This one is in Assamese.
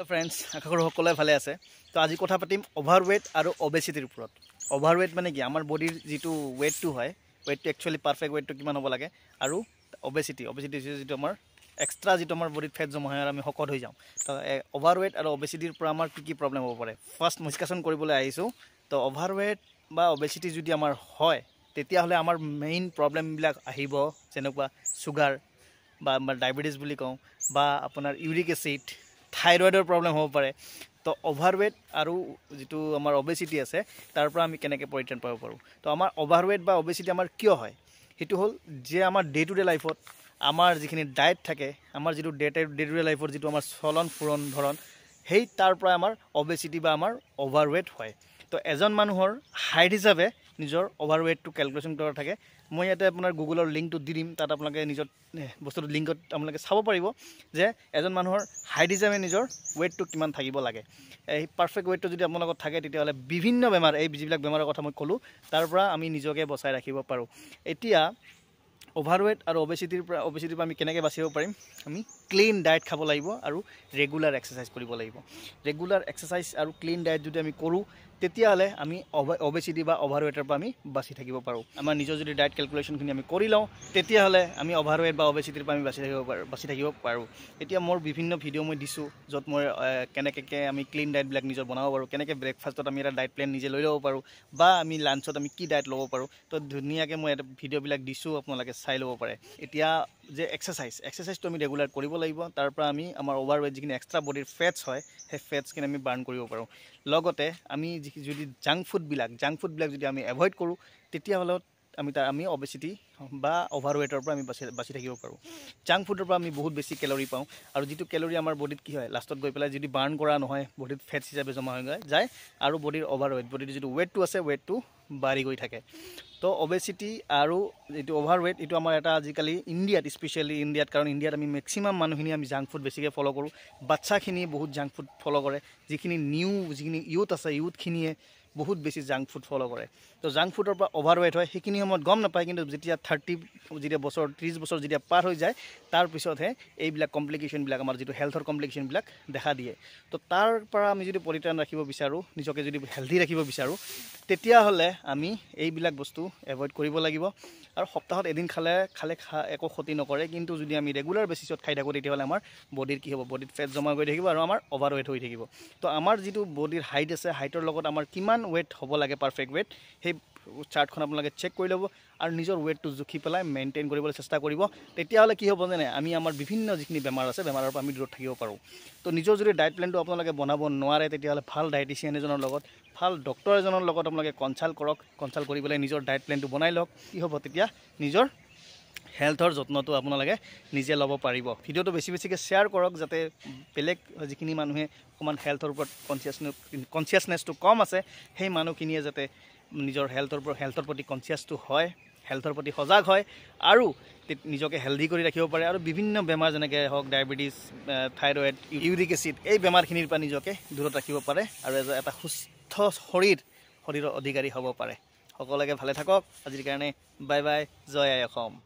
ফ্ৰেণ্ডছ আশা কৰোঁ সকলোৱে ভালে আছে। তো আজি কথা পাতিম অভাৰৱেট আৰু অবেচিটিৰ ওপৰত। অভাৰৱেট মানে কি, আমাৰ বডিৰ যিটো ৱেটটো হয়, ৱেটটো একচুৱেলি পাৰফেক্ট ৱেটটো কিমান হ'ব লাগে, আৰু অবেচিটি যিটো আমাৰ এক্সট্ৰা যিটো আমাৰ বডিত ফেট জমা হয় আৰু আমি শকত হৈ যাওঁ। তো অভাৰৱেট আৰু অবেচিটিৰ পৰা আমাৰ কি প্ৰব্লেম হ'ব পাৰে, ফাৰ্ষ্ট ডিছকাশ্যন কৰিবলৈ আহিছোঁ। তো অভাৰৱেট বা অবেচিটি যদি আমাৰ হয়, তেতিয়াহ'লে আমাৰ মেইন প্ৰব্লেমবিলাক আহিব, যেনেকুৱা চুগাৰ বা আমাৰ ডায়েবেটিছ বুলি কওঁ, বা আপোনাৰ ইউৰিক এচিড, থাইৰয়ডৰ প্ৰব্লেম হ'ব পাৰে। তো অভাৰৱেট আৰু যিটো আমাৰ অবেচিটি আছে, তাৰ পৰা আমি কেনেকৈ পৰিত্ৰাণ পাব পাৰোঁ। তো আমাৰ অভাৰৱেট বা অবেচিটি আমাৰ কিয় হয়, সেইটো হ'ল যে আমাৰ ডে টু ডে লাইফত আমাৰ যিখিনি ডায়েট থাকে, আমাৰ যিটো ডে টু ডে লাইফৰ যিটো আমাৰ চলন ফুৰণ ধৰণ, সেই তাৰ পৰা আমাৰ অবেচিটি বা আমাৰ অভাৰৱেট হয়। তো এজন মানুহৰ হাইট হিচাপে নিজৰ অভাৰৱেটটো কেলকুলেশ্যন কৰা থাকে। মই ইয়াতে আপোনাৰ গুগলৰ লিংকটো দি দিম, তাত আপোনালোকে নিজৰ বস্তুটো লিংকত আপোনালোকে চাব পাৰিব যে এজন মানুহৰ হাইট হিচাপে নিজৰ ৱেটটো কিমান থাকিব লাগে। এই পাৰফেক্ট ৱেটটো যদি আপোনালোকৰ থাকে, তেতিয়াহ'লে বিভিন্ন বেমাৰ, এই যিবিলাক বেমাৰৰ কথা মই ক'লোঁ, তাৰ পৰা আমি নিজকে বচাই ৰাখিব পাৰোঁ। এতিয়া অভাৰৱেট আৰু অবেচিটিৰ পৰা আমি কেনেকৈ বাচিব পাৰিম, আমি ক্লিন ডায়েট খাব লাগিব আৰু ৰেগুলাৰ এক্সাৰচাইজ কৰিব লাগিব। ৰেগুলাৰ এক্সাৰচাইজ আৰু ক্লিন ডায়েট যদি আমি কৰোঁ, তেতিয়াহ'লে আমি অবেচিটি বা অভাৰৱেটৰ পৰা আমি বাচি থাকিব পাৰোঁ। আমাৰ নিজৰ যদি ডায়েট কেলকুলেশ্যনখিনি আমি কৰি লওঁ, তেতিয়াহ'লে আমি অভাৰৱেট বা অবেচিটিৰ পৰা আমি বাচি থাকিব পাৰোঁ। এতিয়া মোৰ বিভিন্ন ভিডিঅ' মই দিছোঁ, য'ত মই কেনেকৈ আমি ক্লিন ডায়েটবিলাক নিজৰ বনাব পাৰোঁ, কেনেকৈ ব্ৰেকফাষ্টত আমি এটা ডায়েট প্লেন নিজে লৈ ল'ব পাৰোঁ, বা আমি লাঞ্চত আমি কি ডায়েট ল'ব পাৰোঁ। তো ধুনীয়াকৈ মই এটা ভিডিঅ'বিলাক দিছোঁ, আপোনালোকে চাই ল'ব পাৰে। এতিয়া যে এক্সাৰচাইজটো আমি ৰেগুলাৰ কৰিব লাগিব, তাৰ পৰা আমি আমাৰ অভাৰৱেট যিখিনি এক্সট্ৰা বডিৰ ফেটছ হয়, সেই ফেটছখিনি আমি বাৰ্ণ কৰিব পাৰোঁ। লগতে আমি যদি জাংক ফুডবিলাক যদি আমি এভইড কৰোঁ, তেতিয়াহ'লে আমি অবেচিটি বা অভাৰৱেটৰ পৰা আমি বাচি থাকিব পাৰোঁ। জাংক ফুডৰ পৰা আমি বহুত বেছি কেলৰি পাওঁ, আৰু যিটো কেলৰি আমাৰ বডিত কি হয়, লাষ্টত গৈ পেলাই যদি বাৰ্ণ কৰা নহয়, বডিত ফেটছ হিচাপে জমা হৈ যায়, আৰু বডিৰ বডিৰ যিটো ৱেটটো আছে, ৱেটটো বাঢ়ি গৈ থাকে। তো অবেচিটি আৰু যিটো অভাৰৱেট, এইটো আমাৰ এটা আজিকালি ইণ্ডিয়াত, স্পেচিয়েলি ইণ্ডিয়াত, কাৰণ ইণ্ডিয়াত আমি মেক্সিমাম মানুহখিনি আমি জাংক ফুড বেছিকৈ ফ'ল' কৰোঁ। বাচ্ছাখিনিয়ে বহুত জাংক ফুড ফ'ল' কৰে, যিখিনি ইউথ আছে, ইউথখিনিয়ে বহুত বেছি জাংক ফুড ফ'ল' কৰে। তো জাংক ফুডৰ পৰা অভাৰৱেট হয়, সেইখিনি সময়ত গম নাপায়, কিন্তু যেতিয়া 30 বছৰ যেতিয়া পাৰ হৈ যায়, তাৰপিছতহে এইবিলাক কমপ্লিকেশ্যনবিলাক, আমাৰ যিটো হেল্থৰ কমপ্লিকেশ্যনবিলাক দেখা দিয়ে। তো তাৰ পৰা আমি যদি পৰিত্ৰাণ ৰাখিব বিচাৰোঁ, নিজকে যদি হেল্থি ৰাখিব বিচাৰোঁ, তেতিয়াহ'লে আমি এইবিলাক বস্তু এভইড কৰিব লাগিব। আৰু সপ্তাহত এদিন খালে একো ক্ষতি নকৰে, কিন্তু যদি আমি ৰেগুলাৰ বেচিছত খাই থাকোঁ, তেতিয়াহ'লে আমাৰ বডিৰ কি হ'ব, বডিত ফেট জমা কৰি থাকিব আৰু আমাৰ অভাৰৱেট হৈ থাকিব। তো আমাৰ যিটো বডিৰ হাইট আছে, হাইটৰ লগত আমাৰ কিমান ৱেট হ'ব লাগে, পাৰফেক্ট ৱেট, সেই চাৰ্টখন আপোনালোকে চেক কৰি ল'ব আৰু নিজৰ ৱেটটো জুখি পেলাই মেইনটেইন কৰিবলৈ চেষ্টা কৰিব। তেতিয়াহ'লে কি হ'ব জানে, আমি আমাৰ বিভিন্ন যিখিনি বেমাৰ আছে, বেমাৰৰ পৰা আমি দূৰত থাকিব পাৰোঁ। তো নিজৰ যদি ডায়েট প্লেনটো আপোনালোকে বনাব নোৱাৰে, তেতিয়াহ'লে ভাল ডায়েটিচিয়ান এজনৰ লগত, ভাল ডক্টৰ এজনৰ লগত আপোনালোকে কনচাল্ট কৰক। কনচাল্ট কৰি পেলাই নিজৰ ডায়েট প্লেনটো বনাই লওক। কি হ'ব, তেতিয়া নিজৰ হেল্থৰ যত্নটো আপোনালোকে নিজে ল'ব পাৰিব। ভিডিঅ'টো বেছিকৈ শ্বেয়াৰ কৰক, যাতে বেলেগ যিখিনি মানুহে অকণমান হেল্থৰ ওপৰত কনচিয়াছনেছটো কম আছে, সেই মানুহখিনিয়ে যাতে নিজৰ হেল্থৰ প্ৰতি কনচিয়াছটো হয়, হেল্থৰ প্ৰতি সজাগ হয়, আৰু নিজকে হেল্ডি কৰি ৰাখিব পাৰে, আৰু বিভিন্ন বেমাৰ যেনেকৈ হওক ডায়েবেটিছ, থাইৰয়ড, ইউৰিক এচিড, এই বেমাৰখিনিৰ পৰা নিজকে দূৰত ৰাখিব পাৰে, আৰু এটা সুস্থ শৰীৰৰ অধিকাৰী হ'ব পাৰে। সকলোকে ভালে থাকক। আজিৰ কাৰণে বাই বাই, জয় আই অসম।